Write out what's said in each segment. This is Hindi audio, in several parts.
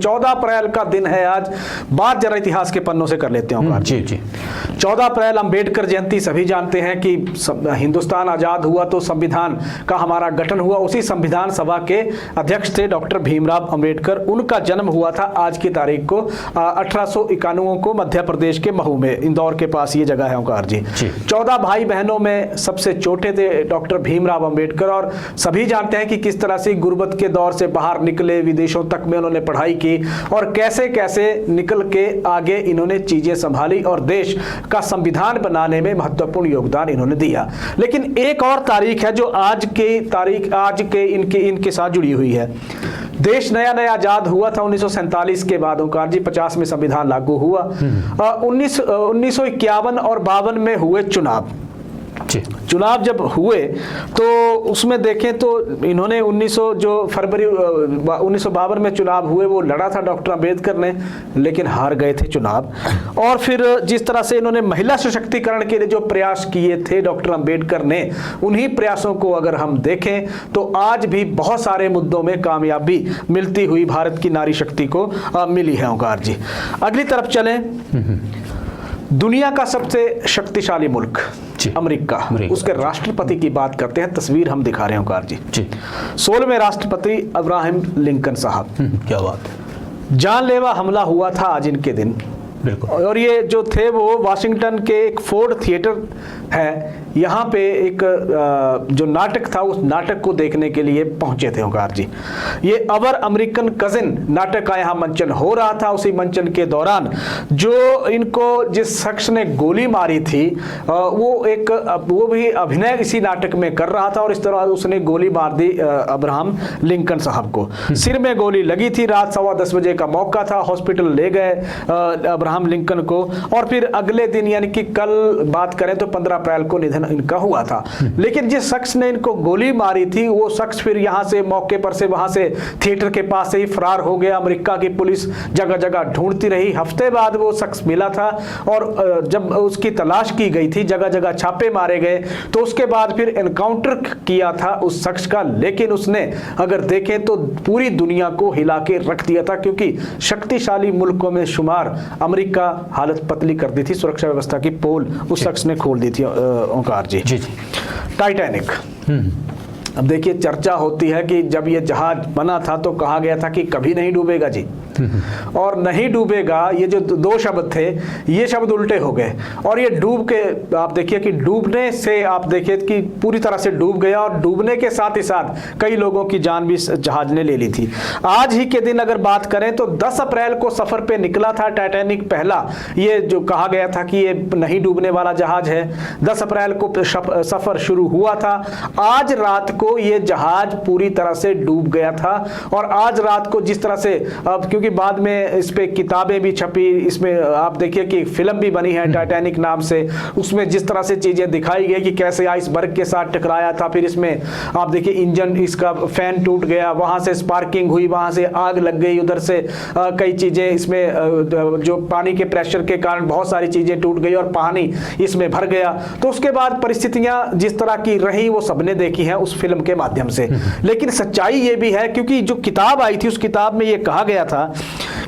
14 अप्रैल का दिन है आज। बात जरा इतिहास के पन्नों से कर लेते हैं। जी जी। 14 अप्रैल अंबेडकर जयंती। सभी जानते हैं कि हिंदुस्तान आजाद हुआ तो संविधान का हमारा गठन हुआ, उसी संविधान सभा के अध्यक्ष थे डॉक्टर भीमराव अंबेडकर। उनका जन्म हुआ था आज की तारीख को 1891 को मध्य प्रदेश के महू में, इंदौर के पास ये जगह है ओंकार जी। 14 भाई बहनों में सबसे छोटे थे डॉक्टर भीमराव अंबेडकर, और सभी जानते हैं कि किस तरह से गुर्बत के दौर से बाहर निकले, विदेशों तक में उन्होंने पढ़ाई की और कैसे कैसे निकल के आगे इन्होंने चीजें संभाली और देश का संविधान बनाने में महत्वपूर्ण योगदान इन्होंने दिया। लेकिन एक और तारीख है जो आज के इनके साथ जुड़ी हुई है। देश नया नया आजाद हुआ था 1947 के बाद ओंकार जी, 50 में संविधान लागू हुआ। 1951 और 52 में हुए चुनाव जब हुए तो उसमें देखें तो इन्होंने 1952 में चुनाव हुए, वो लड़ा था डॉक्टर अंबेडकर ने, लेकिन हार गए थे चुनाव। और फिर जिस तरह से इन्होंने महिला सशक्तिकरण के लिए जो प्रयास किए थे डॉक्टर अंबेडकर ने, उन्हीं प्रयासों को अगर हम देखें तो आज भी बहुत सारे मुद्दों में कामयाबी मिलती हुई भारत की नारी शक्ति को मिली है ओंकार जी। अगली तरफ चलें, दुनिया का सबसे शक्तिशाली मुल्क अमेरिका, उसके राष्ट्रपति की बात करते हैं। तस्वीर हम दिखा रहे हैं ओंकार जी। 16वें राष्ट्रपति अब्राहम लिंकन साहब। क्या बात, जानलेवा हमला हुआ था आज इनके दिन। और ये जो थे वो वाशिंगटन के एक फोर्ड थिएटर है, यहाँ पे एक जो नाटक था उस नाटक को देखने के लिए पहुंचे थे ओंकार जी। ये अवर अमेरिकन कजिन नाटक का यहाँ मंचन हो रहा था। उसी मंचन के दौरान जो इनको जिस शख्स ने गोली मारी थी वो भी अभिनय इसी नाटक में कर रहा था, और इस तरह उसने गोली मार दी अब्राहम लिंकन साहब को। सिर में गोली लगी थी। रात 10:15 बजे का मौका था। हॉस्पिटल ले गए अब्राहम लिंकन को, और फिर अगले दिन यानी कि कल बात करें तो 15 अप्रैल को निधन इनका हुआ था। लेकिन जिस शख्स ने इनको गोली मारी थी वो शख्स फिर यहाँ से मौके पर से वहां से थिएटर के पास से ही फरार हो गया। अमेरिका की पुलिस जगह जगह ढूंढती रही। हफ्ते बाद वो शख्स मिला था, और जब उसकी तलाश की गई थी, जगह जगह छापे मारे गए, तो उसके बाद फिर एनकाउंटर किया था उस शख्स का। लेकिन उसने अगर देखें तो पूरी दुनिया को हिला के रख दिया था, क्योंकि शक्तिशाली मुल्कों में शुमार अमेरिका हालत पतली कर दी थी। सुरक्षा व्यवस्था की पोल उस शख्स ने खोल दी थी ओंकार जी। टाइटैनिक। अब देखिए, चर्चा होती है कि जब ये जहाज बना था तो कहा गया था कि कभी नहीं डूबेगा जी, और नहीं डूबेगा, ये जो दो शब्द थे ये शब्द उल्टे हो गए, और ये डूब के आप देखिए कि डूबने से आप देखिए कि पूरी तरह से डूब गया, और डूबने के साथ ही साथ कई लोगों की जान भी जहाज ने ले ली थी। आज ही के दिन अगर बात करें तो 10 अप्रैल को सफर पे निकला था टाइटैनिक पहला। ये जो कहा गया था कि ये नहीं डूबने वाला जहाज है, 10 अप्रैल को सफर शुरू हुआ था। आज रात को ये जहाज पूरी तरह से डूब गया था, और आज रात को जिस तरह से अब क्योंकि बाद में इस पे किताबें भी छपी, इसमें आप देखिए कि फिल्म भी बनी है टाइटैनिक नाम से, उसमें जिस तरह से चीजें दिखाई गई कि कैसे आइसबर्ग के साथ टकराया था, फिर इसमें आप देखिए इंजन इसका फैन टूट गया, वहां से स्पार्किंग हुई, वहां से आग लग गई, उधर से कई चीजें इसमें जो पानी के प्रेशर के कारण बहुत सारी चीजें टूट गई और पानी इसमें भर गया। तो उसके बाद परिस्थितियां जिस तरह की रही वो सबने देखी हैं उस फिल्म के माध्यम से। लेकिन सच्चाई ये भी है, क्योंकि जो किताब आई थी उस किताब में ये कहा गया था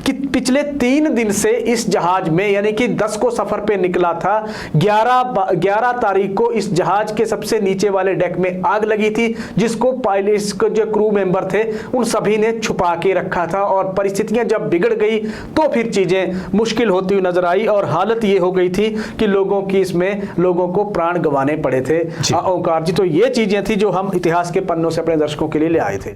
कि पिछले 3 दिन से इस जहाज में, यानी कि 10 को सफर पे निकला था, 11 तारीख को इस जहाज के सबसे नीचे वाले डेक में आग लगी थी, जिसको पायलट्स को जो क्रू मेंबर थे उन सभी ने छुपा के रखा था। और परिस्थितियां जब बिगड़ गई तो फिर चीजें मुश्किल होती हुई नजर आई, और हालत ये हो गई थी कि लोगों को प्राण गंवाने पड़े थे ओंकार जी। तो ये चीजें थी जो हम इतिहास के पन्नों से अपने दर्शकों के लिए ले आए थे।